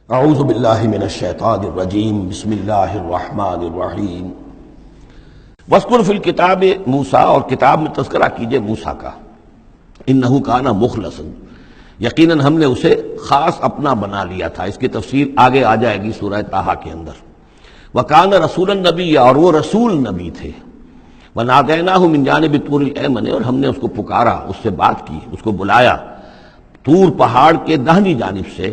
اعوذ باللہ من الشیطان الرجیم بسم اللہ الرحمن الرحیم واذکر فی الکتاب موسیٰ، اور کتاب میں تذکرہ کیجئے موسیٰ کا، انہ کان مخلصا، یقیناً ہم نے اسے خاص اپنا بنا لیا تھا۔ اس کی تفسیر آگے آ جائے گی سورہ طٰہٰ کے اندر۔ وکان رسولا نبیا، اور وہ رسول نبی تھے۔ ونادیناہ من جانب طور الایمن، اور ہم نے اس کو پکارا، اس سے بات کی، اس کو بلایا طور پہاڑ کے داہنی جانب سے۔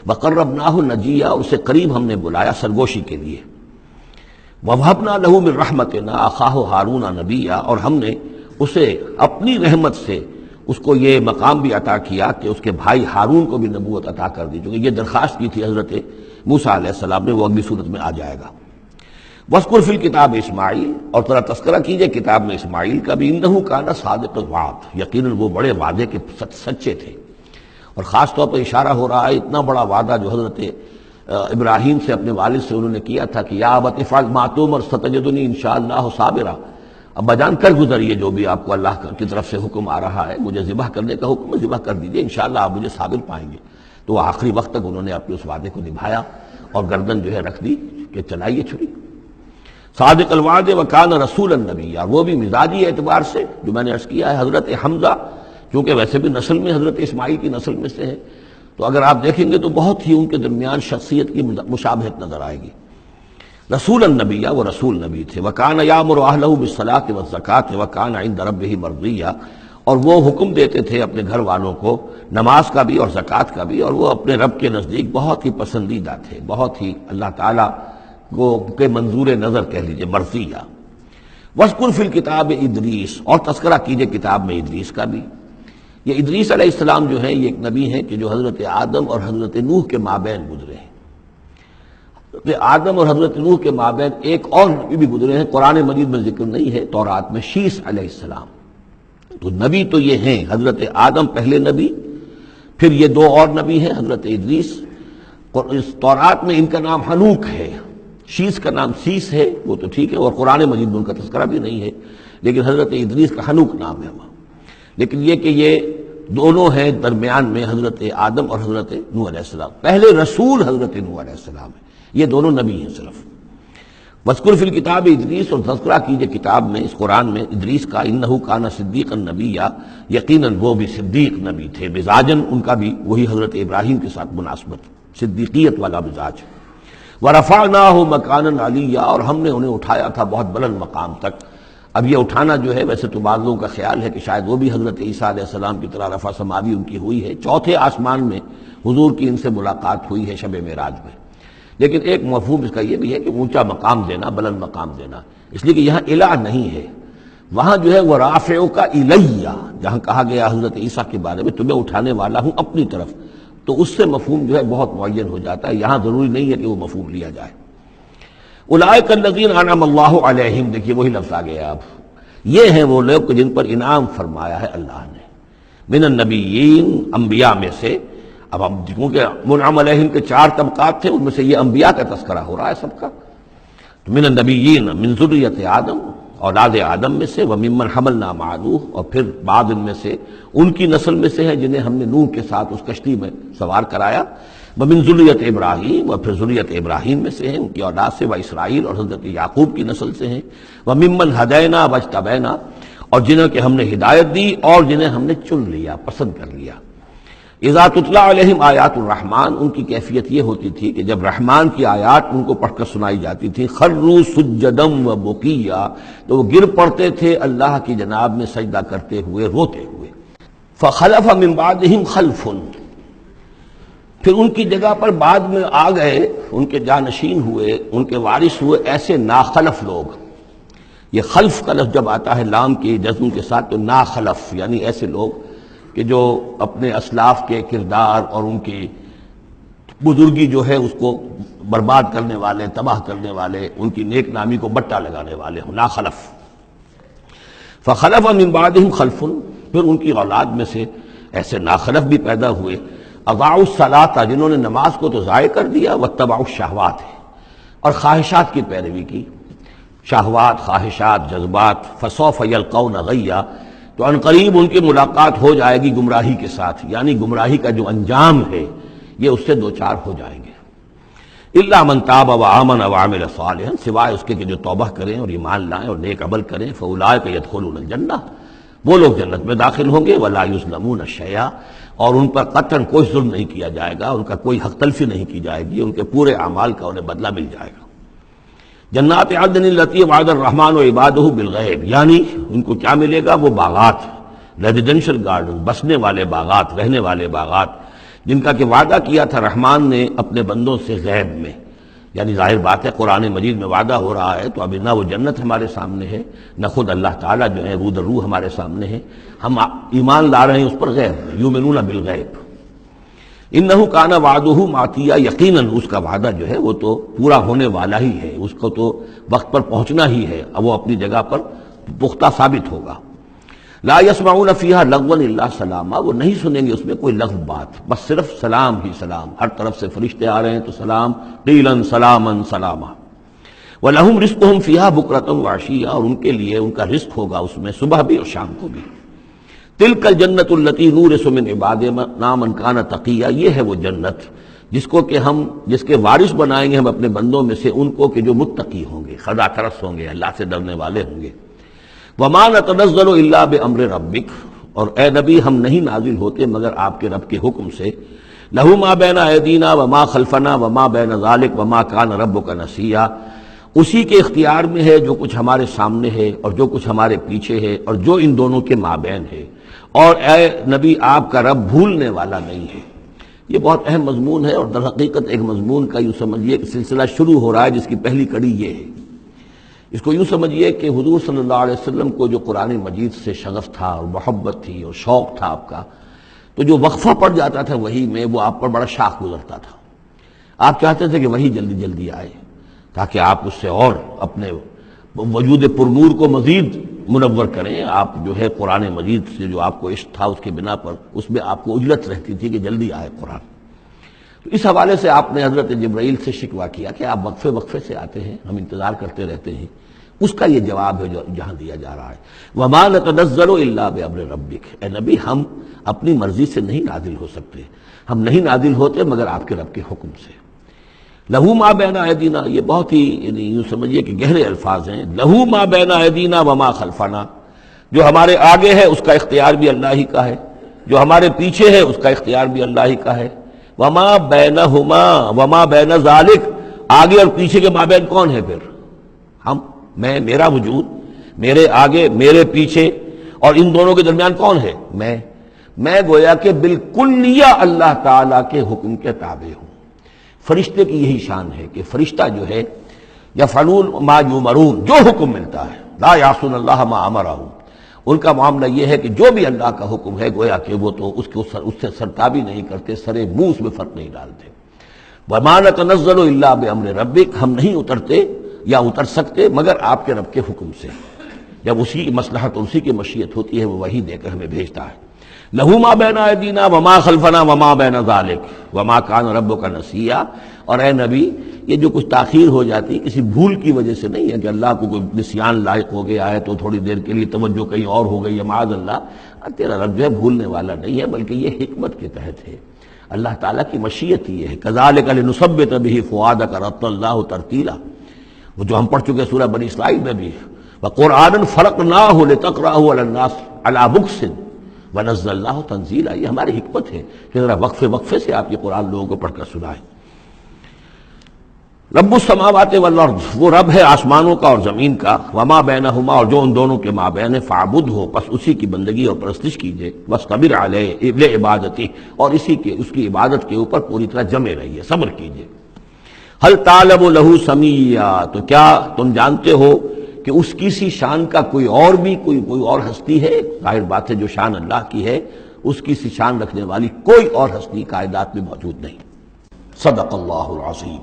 وقربناہ نجیا، اسے قریب ہم نے بلایا سرگوشی کے لیے۔ ووہبنا لہ من رحمتنا اخاہ ہارون نبیا، اور ہم نے اسے اپنی رحمت سے اس کو یہ مقام بھی عطا کیا کہ اس کے بھائی ہارون کو بھی نبوت عطا کر دی، چونکہ یہ درخواست کی تھی حضرت موسیٰ علیہ السلام نے، وہ اگلی صورت میں آ جائے گا۔ وَاذْكُرْ فِي الْكِتَابِ اسماعیل، اور ذرا تذکرہ کیجئے کتاب میں اسماعیل کا بھی، انہ کان صادق الوعد، یقیناً وہ بڑے وعدے کے سچے تھے۔ اور خاص طور پر اشارہ ہو رہا ہے اتنا بڑا وعدہ جو حضرت ابراہیم سے اپنے والد سے انہوں نے کیا تھا کہ یا ابت افعل ما تؤمر ستجدنی انشاءاللہ صابرا، ابا جان کر گزریے جو بھی آپ کو اللہ کی طرف سے حکم آ رہا ہے، مجھے ذبح کرنے کا حکم ہے، ذبح کر دیجئے، انشاءاللہ آپ مجھے صابر پائیں گے۔ تو وہ آخری وقت تک انہوں نے اپنے اس وعدے کو نبھایا اور گردن جو ہے رکھ دی کہ چلائیے چھری۔ صادق الوعد وکان رسول النبی، اور وہ بھی مزاجی اعتبار سے جو میں نے عرض کیا ہے، حضرت حمزہ چونکہ ویسے بھی نسل میں حضرت اسماعیل کی نسل میں سے ہیں، تو اگر آپ دیکھیں گے تو بہت ہی ان کے درمیان شخصیت کی مشابہت نظر آئے گی۔ رسول النبی، وہ رسول نبی تھے۔ وکان یامر اہلہ بالصلاۃ والزکاۃ وکان عند ربہ مرضیہ، اور وہ حکم دیتے تھے اپنے گھر والوں کو نماز کا بھی اور زکوٰۃ کا بھی، اور وہ اپنے رب کے نزدیک بہت ہی پسندیدہ تھے، بہت ہی اللہ تعالیٰ کو کے منظور نظر کہہ لیجیے، مرضیہ۔ واذکر فی الکتاب ادریس، اور تذکرہ کیجئے کتاب میں ادریس کا بھی۔ یہ ادریس علیہ السلام جو ہے یہ ایک نبی ہیں کہ جو حضرت آدم اور حضرت نوح کے مابین گزرے ہیں۔ حضرت آدم اور حضرت نوح کے مابین ایک اور نبی بھی گزرے ہیں، قرآن مجید میں ذکر نہیں ہے، تورات میں شیس علیہ السلام۔ تو نبی تو یہ ہیں حضرت آدم پہلے نبی، پھر یہ دو اور نبی ہیں حضرت ادریس۔ اس تورات میں ان کا نام حنوک ہے، شیس کا نام سیس ہے، وہ تو ٹھیک ہے، اور قرآن مجید میں ان کا تذکرہ بھی نہیں ہے، لیکن حضرت ادریس کا حنوک نام ہے وہاں۔ لیکن یہ کہ یہ دونوں ہیں درمیان میں حضرت آدم اور حضرت نوح علیہ السلام، پہلے رسول حضرت نوح علیہ السلام ہے، یہ دونوں نبی ہیں صرف۔ وَاذْكُرْ فِي الْكِتَابِ ادریس، اور تذکرہ کیجئے کتاب میں اس قرآن میں ادریس کا، انہ کان صدیقا نبیا، یقیناً وہ بھی صدیق نبی تھے، مزاجاً ان کا بھی وہی حضرت ابراہیم کے ساتھ مناسبت، صدیقیت والا مزاج۔ وَرَفَعْنَاهُ مَكَانًا عَلِيًّا، اور ہم نے انہیں اٹھایا تھا بہت بلند مقام تک۔ اب یہ اٹھانا جو ہے ویسے تو بعض لوگوں کا خیال ہے کہ شاید وہ بھی حضرت عیسیٰ علیہ السلام کی طرح رفع سماوی ان کی ہوئی ہے، چوتھے آسمان میں حضور کی ان سے ملاقات ہوئی ہے شب معراج میں۔ لیکن ایک مفہوم اس کا یہ بھی ہے کہ اونچا مقام دینا، بلند مقام دینا، اس لیے کہ یہاں الہ نہیں ہے، وہاں جو ہے وہ رافعک الیہ، جہاں کہا گیا حضرت عیسیٰ کے بارے میں تمہیں اٹھانے والا ہوں اپنی طرف، تو اس سے مفہوم جو ہے بہت معین ہو جاتا ہے، یہاں ضروری نہیں ہے کہ وہ مفہوم لیا جائے۔ اولئک الذین انعم اللہ علیہم، دیکھیے وہی لفظ آ گیا اب، یہ ہیں وہ لوگ جن پر انعام فرمایا ہے اللہ نے، من النبیین، انبیاء میں سے۔ اب ہم کیونکہ منعم علیہم کے چار طبقات تھے، ان میں سے یہ انبیاء کا تذکرہ ہو رہا ہے سب کا۔ تو من النبیین، من ذریۃ آدم، اولاد آدم میں سے، وممن حملنا مع نوح، اور پھر بعد ان میں سے ان کی نسل میں سے ہے جنہیں ہم نے نوح کے ساتھ اس کشتی میں سوار کرایا، ومن ذریۃ ابراہیم، اور پھر ذریۃ ابراہیم میں سے ہیں ان کی اولاد سے، و اسرائیل، اور حضرت یعقوب کی نسل سے ہیں، وممن ہدینا واجتبینا، اور جنہیں کہ ہم نے ہدایت دی اور جنہیں ہم نے چن لیا، پسند کر لیا۔ اذا تتلی علیہم آیات الرحمن، ان کی کیفیت یہ ہوتی تھی کہ جب رحمان کی آیات ان کو پڑھ کر سنائی جاتی تھی، خروا سجدا و بکیا، تو وہ گر پڑتے تھے اللہ کی جناب میں سجدہ کرتے ہوئے، روتے ہوئے۔ فخلف من بعدہم خلف، پھر ان کی جگہ پر بعد میں آ گئے، ان کے جانشین ہوئے، ان کے وارث ہوئے ایسے ناخلف لوگ۔ یہ خلف کا لفظ جب آتا ہے لام کی جزم کے ساتھ تو ناخلف، یعنی ایسے لوگ کہ جو اپنے اسلاف کے کردار اور ان کی بزرگی جو ہے اس کو برباد کرنے والے، تباہ کرنے والے، ان کی نیک نامی کو بٹا لگانے والے ہوں، ناخلف۔ فخلف من بعدہم خلف، پھر ان کی اولاد میں سے ایسے ناخلف بھی پیدا ہوئے، اضاعوا الصلاۃ، جنہوں نے نماز کو تو ضائع کر دیا، واتبعوا الشہوات، اور خواہشات کی پیروی کی، شہوات، خواہشات، جذبات، فسوف یلقون غیا، تو عنقریب ان کی ملاقات ہو جائے گی گمراہی کے ساتھ، یعنی گمراہی کا جو انجام ہے یہ اس سے دوچار ہو جائیں گے۔ الا من تاب وآمن وعمل صالحا، سوائے اس کے کہ جو توبہ کریں اور ایمان لائیں اور نیک عمل کریں، فاولئک یدخلون الجنہ، وہ لوگ جنت میں داخل ہوں گے، ولا یظلمون شیئا، اور ان پر قطعاً کوئی ظلم نہیں کیا جائے گا، ان کا کوئی حق تلفی نہیں کی جائے گی، ان کے پورے اعمال کا انہیں بدلہ مل جائے گا۔ جنات عدن التی وعد الرحمن عبادہ بالغیب، یعنی ان کو کیا ملے گا؟ وہ باغات، ریزیڈینشل گارڈن، بسنے والے باغات، رہنے والے باغات، جن کا کہ وعدہ کیا تھا رحمان نے اپنے بندوں سے غیب میں۔ یعنی ظاہر بات ہے قرآن مجید میں وعدہ ہو رہا ہے تو اب نہ وہ جنت ہمارے سامنے ہے، نہ خود اللہ تعالیٰ جو ہے روح در روح ہمارے سامنے ہے، ہم ایمان لا رہے ہیں اس پر غیب، یؤمنون بالغیب۔ انہ کان وعدہ ماتیا، یقیناً اس کا وعدہ جو ہے وہ تو پورا ہونے والا ہی ہے، اس کو تو وقت پر پہنچنا ہی ہے، اب وہ اپنی جگہ پر پختہ ثابت ہوگا۔ لا یسمعون فیہا لغوا الا سلاما، وہ نہیں سنیں گے اس میں کوئی لغو بات، بس صرف سلام ہی سلام، ہر طرف سے فرشتے آ رہے ہیں تو سلام، قیلا سلاما سلاما۔ وَلَهُمْ رِزْقُهُمْ فِيهَا بُكْرَةً وَعَشِيًّا، اور ان کے لیے ان کا رزق ہوگا اس میں صبح بھی اور شام کو بھی۔ تِلْكَ الْجَنَّةُ الَّتِي نُورِثُ مِنْ عِبَادِنَا مَنْ كَانَ تَقِيًّا، یہ ہے وہ جنت جس کو کہ ہم جس کے وارث بنائیں گے ہم اپنے بندوں میں سے ان کو کہ جو متقی ہوں گے، خدا ترس ہوں گے، اللہ سے ڈرنے والے ہوں گے۔ وَمَا نَتَنَزَّلُ إِلَّا بِأَمْرِ رَبِّكَ، اور اے نبی ہم نہیں نازل ہوتے مگر آپ کے رب کے حکم سے۔ لَهُ مَا بَيْنَ أَيْدِينَا وَمَا خَلْفَنَا وَمَا بَيْنَ ذَلِكَ وَمَا كَانَ رَبُّكَ نَسِيًّا، اسی کے اختیار میں ہے جو کچھ ہمارے سامنے ہے اور جو کچھ ہمارے پیچھے ہے اور جو ان دونوں کے مابین ہے، اور اے نبی آپ کا رب بھولنے والا نہیں ہے۔ یہ بہت اہم مضمون ہے، اور در حقیقت ایک مضمون کا یوں سمجھیے کہ سلسلہ شروع ہو رہا ہے جس کی پہلی کڑی یہ ہے۔ اس کو یوں سمجھیے کہ حضور صلی اللہ علیہ وسلم کو جو قرآن مجید سے شغف تھا اور محبت تھی اور شوق تھا آپ کا، تو جو وقفہ پڑ جاتا تھا وحی میں وہ آپ پر بڑا شاق گزرتا تھا۔ آپ چاہتے تھے کہ وحی جلدی جلدی آئے تاکہ آپ اس سے اور اپنے وجود پرنور کو مزید منور کریں۔ آپ جو ہے قرآن مجید سے جو آپ کو عشق تھا اس کے بنا پر اس میں آپ کو اجلت رہتی تھی کہ جلدی آئے قرآن۔ تو اس حوالے سے آپ نے حضرت جبرائیل سے شکوہ کیا کہ آپ وقفے وقفے سے آتے ہیں، ہم انتظار کرتے رہتے ہیں۔ اس کا یہ جواب ہے جو جہاں دیا جا رہا ہے، وَمَا نَتَنَزَّلُ إِلَّا بِأَمْرِ رَبِّكَ، اے نبی ہم اپنی مرضی سے نہیں نازل ہو سکتے، ہم نہیں نازل ہوتے مگر آپ کے رب کے حکم سے۔ لہو ما بین ایدینا، یہ بہت ہی یعنی یوں سمجھیے کہ گہرے الفاظ ہیں۔ لہو ما بین ایدینا وما خلفنا، جو ہمارے آگے ہے اس کا اختیار بھی اللہ ہی کا ہے، جو ہمارے پیچھے ہے اس کا اختیار بھی اللہ ہی کا ہے۔ وما بینہما وما بین ذالک، آگے اور پیچھے کے مابین کون ہے پھر؟ ہم، میں، میرا وجود، میرے آگے میرے پیچھے، اور ان دونوں کے درمیان کون ہے؟ میں گویا کہ بالکلیہ اللہ تعالیٰ کے حکم کے تابع ہوں۔ فرشتے کی یہی شان ہے کہ فرشتہ جو ہے یفعلون ما یؤمرون، جو حکم ملتا ہے، لا یعصون اللہ ما امرہم، ان کا معاملہ یہ ہے کہ جو بھی اللہ کا حکم ہے گویا کہ وہ تو اس سے سرتابی نہیں کرتے، سرے منہ اس میں فرق نہیں ڈالتے۔ وما نتنزل الا بامر ربک، ہم نہیں اترتے یا اتر سکتے مگر آپ کے رب کے حکم سے، جب اسی کی مصلحت اور اسی کی مشیت ہوتی ہے وہ وحی دے کر ہمیں بھیجتا ہے۔ لہو ما بین ایدینا وما خلفنا وما بین ذالک وما کان ربک نسیا، اور اے نبی یہ جو کچھ تاخیر ہو جاتی کسی بھول کی وجہ سے نہیں ہے کہ اللہ کو کوئی نسیان لائق ہو گیا ہے تو تھوڑی دیر کے لیے توجہ کہیں اور ہو گئی ہے، معاذ اللہ، تیرا رب جو ہے بھولنے والا نہیں ہے، بلکہ یہ حکمت کے تحت ہے، اللہ تعالیٰ کی مشیت یہ ہے۔ کذالک لنثبت بہ فؤادک رتل اللہ ترتیلا، وہ جو ہم پڑھ چکے سورہ بنی اسرائیل میں بھی، وقرآنا فرقناہ لتقرأہ علی الناس علی مکث ونزلناہ تنزیلا، یہ ہماری حکمت ہے کہ ذرا وقفے وقفے سے آپ یہ قرآن لوگوں کو پڑھ کر سنائیں۔ رب السماوات والارض، وہ رب ہے آسمانوں کا اور زمین کا، وما بینہما، اور جو ان دونوں کے مابین ہے، فاعبدہ، پس اسی کی بندگی اور پرستش کیجئے، واصطبر علیہ لعبادتہ، اور اس کی عبادت کے اوپر پوری طرح جمے رہیے، صبر کیجئے۔ ہل تعلم لہ سمیہ، تو کیا تم جانتے ہو کہ اس کی سی شان کا کوئی اور ہستی ہے؟ ظاہر بات ہے جو شان اللہ کی ہے اس کی سی شان رکھنے والی کوئی اور ہستی کائنات میں موجود نہیں۔ صدق اللہ العظیم۔